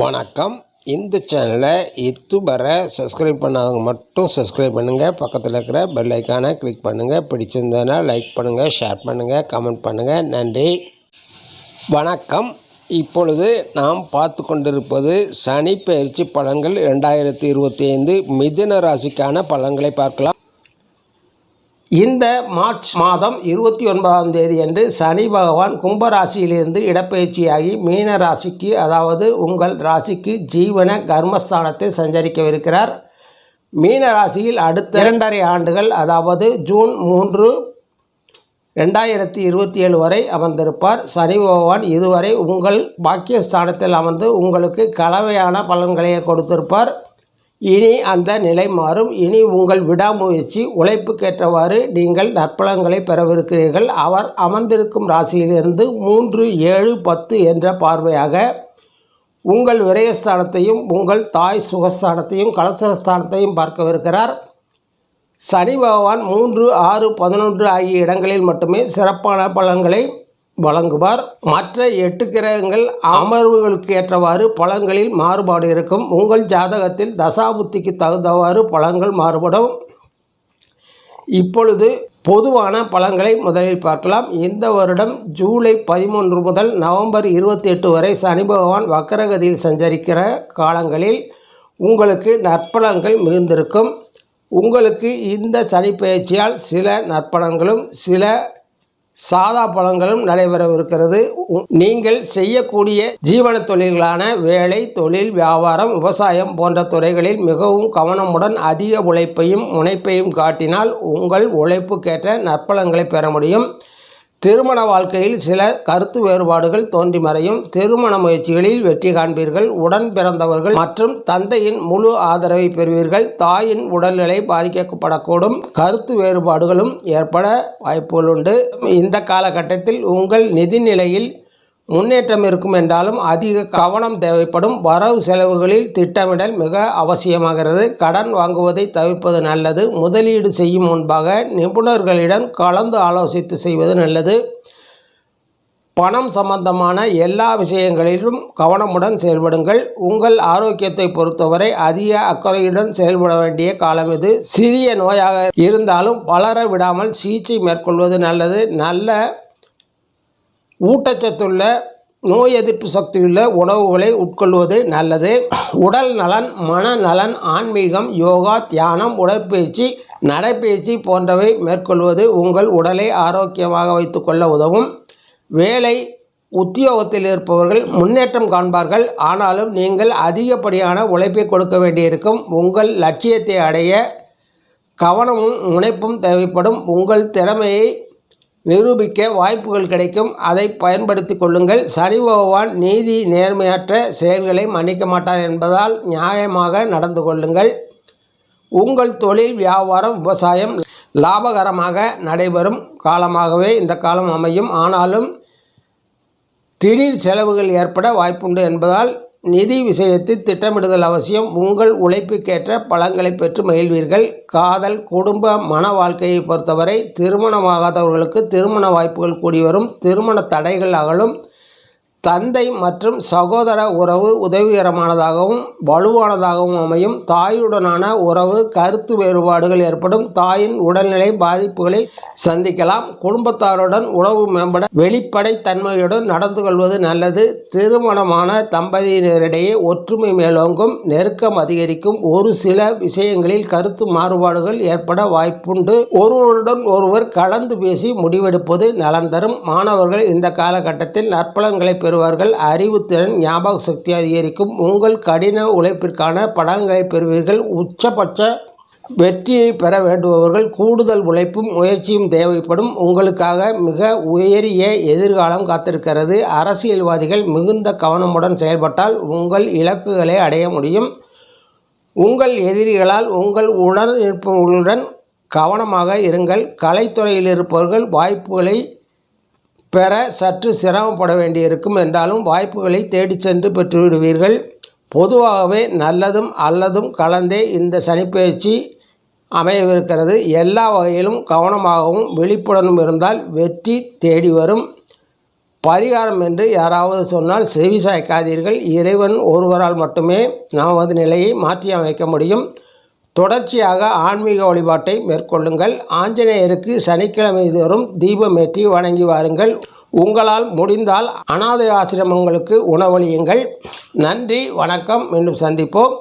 வணக்கம். இந்த சேனலை இதுவரை சப்ஸ்கிரைப் பண்ணாதவங்க மட்டும் சப்ஸ்கிரைப் பண்ணுங்கள். பக்கத்தில் இருக்கிற பெல் ஐக்கானை கிளிக் பண்ணுங்கள். பிடிச்சிருந்ததுன்னா லைக் பண்ணுங்கள், ஷேர் பண்ணுங்கள், கமெண்ட் பண்ணுங்கள். நன்றி. வணக்கம். இப்பொழுது நாம் பார்த்து கொண்டிருப்பது சனி பெயர்ச்சி பலன்கள் 2025 மிதுன ராசிக்கான பலன்களை பார்க்கலாம். இந்த மார்ச் மாதம் 29ஆம் தேதி அன்று சனி பகவான் கும்பராசியிலிருந்து இடப்பெயர்ச்சியாகி மீன ராசிக்கு, அதாவது உங்கள் ராசிக்கு ஜீவன கர்மஸ்தானத்தை சஞ்சரிக்கவிருக்கிறார். மீன ராசியில் அடுத்த 2.5 ஆண்டுகள், அதாவது ஜூன் 3, 2027 வரை அமர்ந்திருப்பார். சனி பகவான் இதுவரை உங்கள் பாக்கியஸ்தானத்தில் அமர்ந்து உங்களுக்கு கலவையான பலன்களையே கொடுத்திருப்பார். இனி அந்த நிலை மாறும். இனி உங்கள் விடாமுயற்சி உழைப்புக்கேற்றவாறு நீங்கள் நற்பலன்களை பெறவிருக்கிறீர்கள். அவர் அமர்ந்திருக்கும் ராசியிலிருந்து 3, 7, 10 என்ற பார்வையாக உங்கள் விரயஸ்தானத்தையும் உங்கள் தாய் சுகஸ்தானத்தையும் கலசரஸ்தானத்தையும் பார்க்கவிருக்கிறார். சனி பகவான் 3, 6, 11 ஆகிய இடங்களில் மட்டுமே சிறப்பான பலன்களை வழங்குவார். மற்ற 8 கிரகங்கள் அமர்வுகளுக்கு ஏற்றவாறு பலன்களில் மாறுபாடு இருக்கும். உங்கள் ஜாதகத்தில் தசாபுத்திக்கு தகுந்தவாறு பலன்கள் மாறுபடும். இப்பொழுது பொதுவான பலன்களை முதலில் பார்க்கலாம். இந்த வருடம் ஜூலை 13 முதல் நவம்பர் 28 வரை சனி பகவான் வக்கரகதியில் சஞ்சரிக்கிற காலங்களில் உங்களுக்கு நற்பலன்கள் மிகுந்திருக்கும். உங்களுக்கு இந்த சனி பெயர்ச்சியால் சில நற்பலன்களும் சில சாதா பலன்களும் நடைபெறவிருக்கிறது. நீங்கள் செய்யக்கூடிய ஜீவன தொழில்களான வேலை, தொழில், வியாபாரம், விவசாயம் போன்ற துறைகளில் மிகவும் கவனமுடன் அதிக உழைப்பையும் முனைப்பையும் காட்டினால் உங்கள் உழைப்புக்கேற்ற நற்பலன்களை பெற முடியும். திருமண வாழ்க்கையில் சில கருத்து வேறுபாடுகள் தோன்றி மறையும். திருமண முயற்சிகளில் வெற்றி காண்பீர்கள். உடன் பிறந்தவர்கள் மற்றும் தந்தையின் முழு ஆதரவை பெறுவீர்கள். தாயின் உடல்நிலை பாதிக்கப்படக்கூடும். கருத்து வேறுபாடுகளும் ஏற்பட வாய்ப்புகள் உண்டு. இந்த காலகட்டத்தில் உங்கள் நிதி நிலையில் முன்னேற்றம் இருக்கும் என்றாலும் அதிக கவனம் தேவைப்படும். வரவு செலவுகளில் திட்டமிடல் மிக அவசியமாகிறது. கடன் வாங்குவதை தவிர்ப்பது நல்லது. முதலீடு செய்யும் முன்பாக நிபுணர்களிடம் கலந்து ஆலோசித்து செய்வது நல்லது. பணம் சம்பந்தமான எல்லா விஷயங்களிலும் கவனமுடன் செயல்படுங்கள். உங்கள் ஆரோக்கியத்தை பொறுத்தவரை அதிக அக்கறையுடன் செயல்பட வேண்டிய காலம் இது. சிறிய நோயாக இருந்தாலும் வளர விடாமல் சிகிச்சை மேற்கொள்வது நல்லது. நல்ல ஊட்டச்சத்துள்ள நோய் எதிர்ப்பு சக்தியுள்ள உணவுகளை உட்கொள்வது நல்லது. உடல் நலன், மனநலன், ஆன்மீகம், யோகா, தியானம், உடற்பயிற்சி, நடைப்பயிற்சி போன்றவை மேற்கொள்வது உங்கள் உடலை ஆரோக்கியமாக வைத்துக்கொள்ள உதவும். வேலை, உத்தியோகத்தில் இருப்பவர்கள் முன்னேற்றம் காண்பார்கள். ஆனாலும் நீங்கள் அதிகப்படியான உழைப்பை கொடுக்க வேண்டியிருக்கும். உங்கள் லட்சியத்தை அடைய கவனமும் முனைப்பும் தேவைப்படும். உங்கள் திறமையை நிரூபிக்க வாய்ப்புகள் கிடைக்கும். அதை பயன்படுத்தி கொள்ளுங்கள். சனி பகவான் நீதி நேர்மையற்ற செயல்களை மன்னிக்க மாட்டார் என்பதால் நியாயமாக நடந்து கொள்ளுங்கள். உங்கள் தொழில், வியாபாரம், விவசாயம் லாபகரமாக நடைபெறும் காலமாகவே இந்த காலம் அமையும். ஆனாலும் திடீர் செலவுகள் ஏற்பட வாய்ப்புண்டு என்பதால் நிதி விஷயத்தில் திட்டமிடுதல் அவசியம். உங்கள் உழைப்புக்கேற்ற பலன்களை பெற்று மகிழ்வீர்கள். காதல், குடும்ப, மன வாழ்க்கையை பொறுத்தவரை திருமணமாகாதவர்களுக்கு திருமண வாய்ப்புகள் கூடி வரும். திருமண தடைகள் அகலும். தந்தை மற்றும் சகோதர உறவு உதவிகரமானதாகவும் வலுவானதாகவும் அமையும். தாயுடனான உறவு கருத்து வேறுபாடுகள் ஏற்படும். தாயின் உடல்நிலை பாதிப்புகளை சந்திக்கலாம். குடும்பத்தாருடன் உறவு மேம்பட வெளிப்படை தன்மையுடன் நடந்து கொள்வது நல்லது. திருமணமான தம்பதியினரிடையே ஒற்றுமை மேலோங்கும். நெருக்கம் அதிகரிக்கும். ஒரு சில விஷயங்களில் கருத்து மாறுபாடுகள் ஏற்பட வாய்ப்புண்டு. ஒருவருடன் ஒருவர் கலந்து பேசி முடிவெடுப்பது நலன் தரும். மாணவர்கள் இந்த காலகட்டத்தில் நற்பலன்களை பெறுவார்கள். அறிவுத்திறன், ஞாபக சக்தி அதிகரிக்கும். உங்கள் கடின உழைப்பிற்கான பலன்களை பெறுவீர்கள். உச்சபட்ச வெற்றியை பெற வேண்டுபவர்கள் கூடுதல் உழைப்பும் முயற்சியும் தேவைப்படும். உங்களுக்காக மிக உயரிய எதிர்காலம் காத்திருக்கிறது. அரசியல்வாதிகள் மிகுந்த கவனமுடன் செயல்பட்டால் உங்கள் இலக்குகளை அடைய முடியும். உங்கள் எதிரிகளால் உங்கள் உடன் இருப்பவர்களுடன் கவனமாக இருங்கள். கலைத்துறையில் இருப்பவர்கள் வாய்ப்புகளை பெற சற்று சிரமப்பட வேண்டியிருக்கும் என்றாலும் வாய்ப்புகளை தேடி சென்று பெற்றுவிடுவீர்கள். பொதுவாகவே நல்லதும் அல்லதும் கலந்தே இந்த சனிப்பெயர்ச்சி அமையவிருக்கிறது. எல்லா வகையிலும் கவனமாகவும் விழிப்புடனும் இருந்தால் வெற்றி தேடி வரும். பரிகாரம் என்று யாராவது சொன்னால் செவிசாய்க்காதீர்கள். இறைவன் ஒருவரால் மட்டுமே நமது நிலையை மாற்றி அமைக்க முடியும். தொடர்ச்சியாக ஆன்மீக வழிபாட்டை மேற்கொள்ளுங்கள். ஆஞ்சநேயருக்கு சனிக்கிழமை தோறும் தீபமேற்றி வணங்கி வாருங்கள். உங்களால் முடிந்தால் அனாதை ஆசிரமங்களுக்கு உணவளியுங்கள். நன்றி, வணக்கம். மீண்டும் சந்திப்போம்.